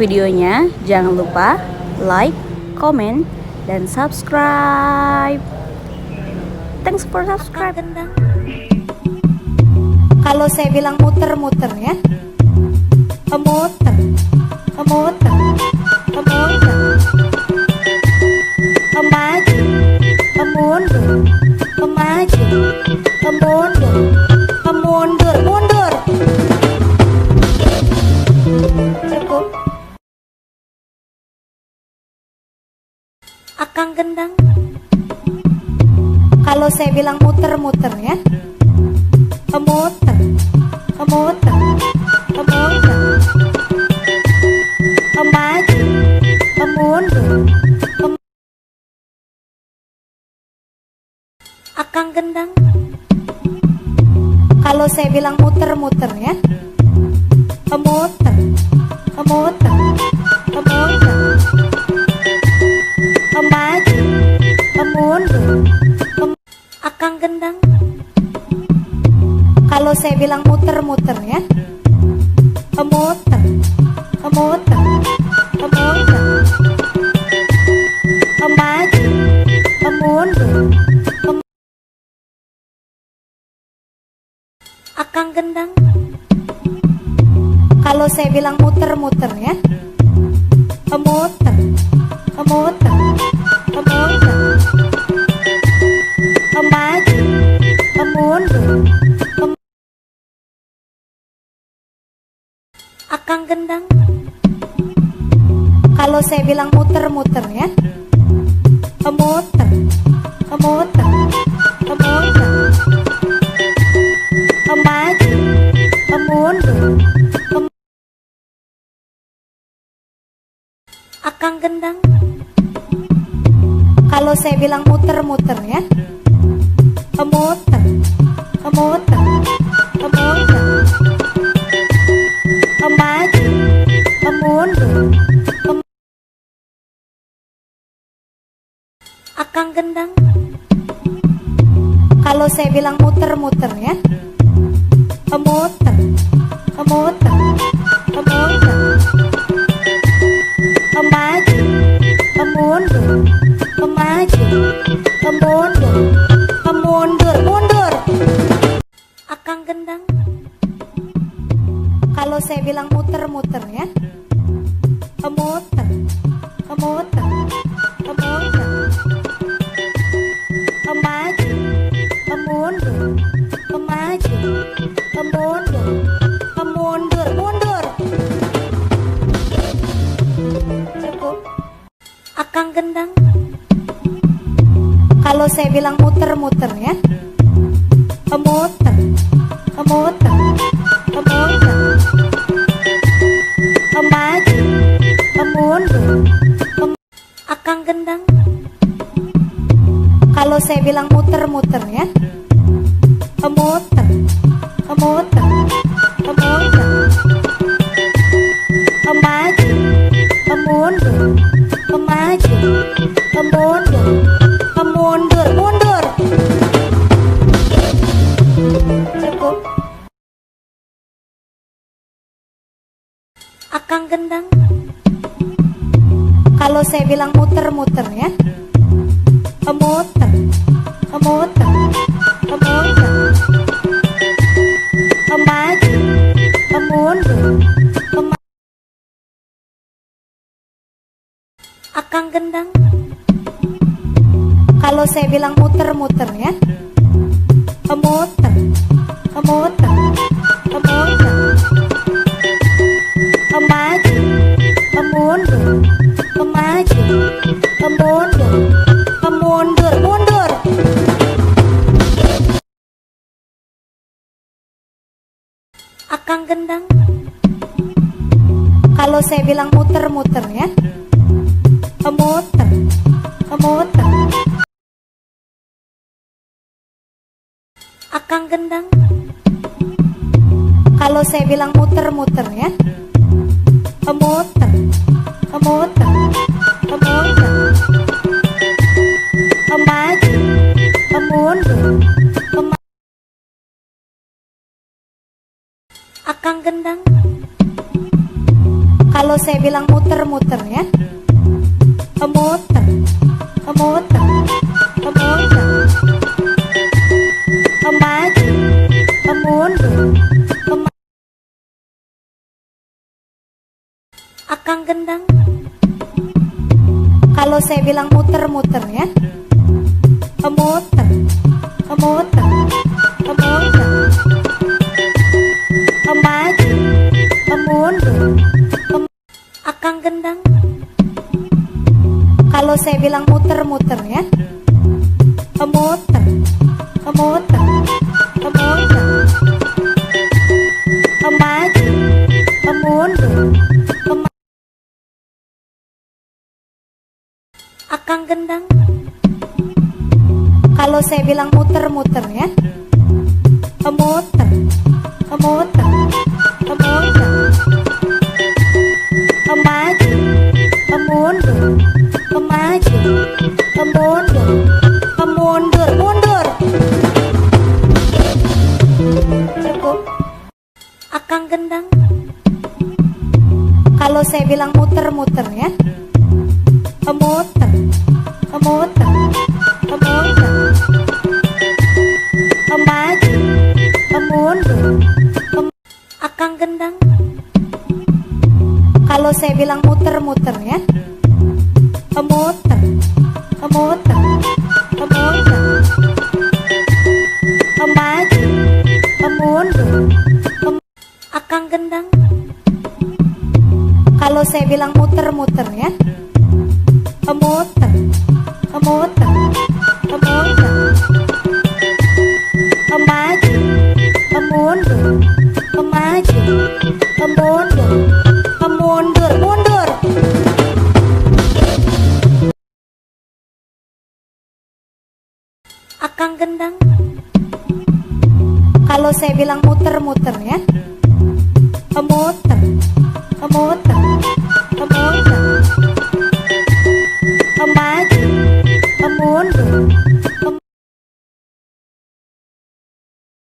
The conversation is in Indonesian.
videonya, jangan lupa like, comment, dan subscribe. Thanks for subscribe. Kalau saya bilang muter-muter ya, muter, muter, muter, maju, mundur, maju, mundur, mundur, mundur. Cukup. Akang gendang. Kalau saya bilang muter-muter ya, muter, muter, muter, maju, mundur, akang gendang. Kalau saya bilang muter-muter ya, muter, muter, muter, maju, mundur, akang gendang. Kalau saya bilang muter-muter ya, muter, muter, muter, maju, mundur, akang gendang. Kalau saya bilang muter-muter ya, muter, muter, muter, maju, mundur, akang gendang. Kalau saya bilang muter-muter ya, muter, muter, muter, maju, mundur, akang gendang. Kalau saya bilang muter-muter ya, muter, muter, muter, maju, mundur, akang gendang. Kalau saya bilang muter-muter ya, muter, muter, muter, maju, mundur, maju, mundur, mundur, mundur, akang gendang. Kalau saya bilang muter-muter ya, muter, muter, muter, maju, mundur, maju, mundur, mundur, mundur. Cukup. Akang gendang. Kalau saya bilang muter-muter ya, muter, muter, muter, maju, mundur, akang gendang. Kalau saya bilang muter-muter ya, muter, muter, muter, maju, mundur, maju, mundur, mundur, mundur. Cukup. Akang gendang. Kalau saya bilang muter-muter ya, muter, muter, muter, maju, mundur, akang gendang. Kalau saya bilang muter-muter ya, muter, muter, muter, maju, mundur, maju, mundur, mundur, mundur. Akang gendang. Kalau saya bilang muter-muter ya, muter, muter, akang gendang. Kalau saya bilang muter-muter ya, muter, muter, muter, maju, mundur, akang gendang. Kalau saya bilang muter-muter ya. Muter. Muter. Muter. Maju. Mundur. Akang gendang. Kalau saya bilang muter-muter ya. Muter. Muter. Muter. Maju. Mundur. Akang gendang. Kalau saya bilang muter-muter ya. Muter. Muter. Muter. Maju. Mundur. Akang gendang. Kalau saya bilang muter-muter ya. Muter. Muter. Muter. Maju. Mundur. Maju. Mundur. Mundur. Mundur. Cukup. Akang gendang. Kalau saya bilang muter-muter ya. Muter. Muter. Muter. Maju. Mundur. Akang gendang. Kalau saya bilang muter-muter ya. Muter. Muter. Muter. Maju. Mundur. Akang gendang. Kalau saya bilang muter-muter ya. Muter. Muter. Muter. Maju. Mundur. Maju. Mundur. Mundur. Mundur. Akang gendang. Kalau saya bilang muter-muter ya. Muter. Muter.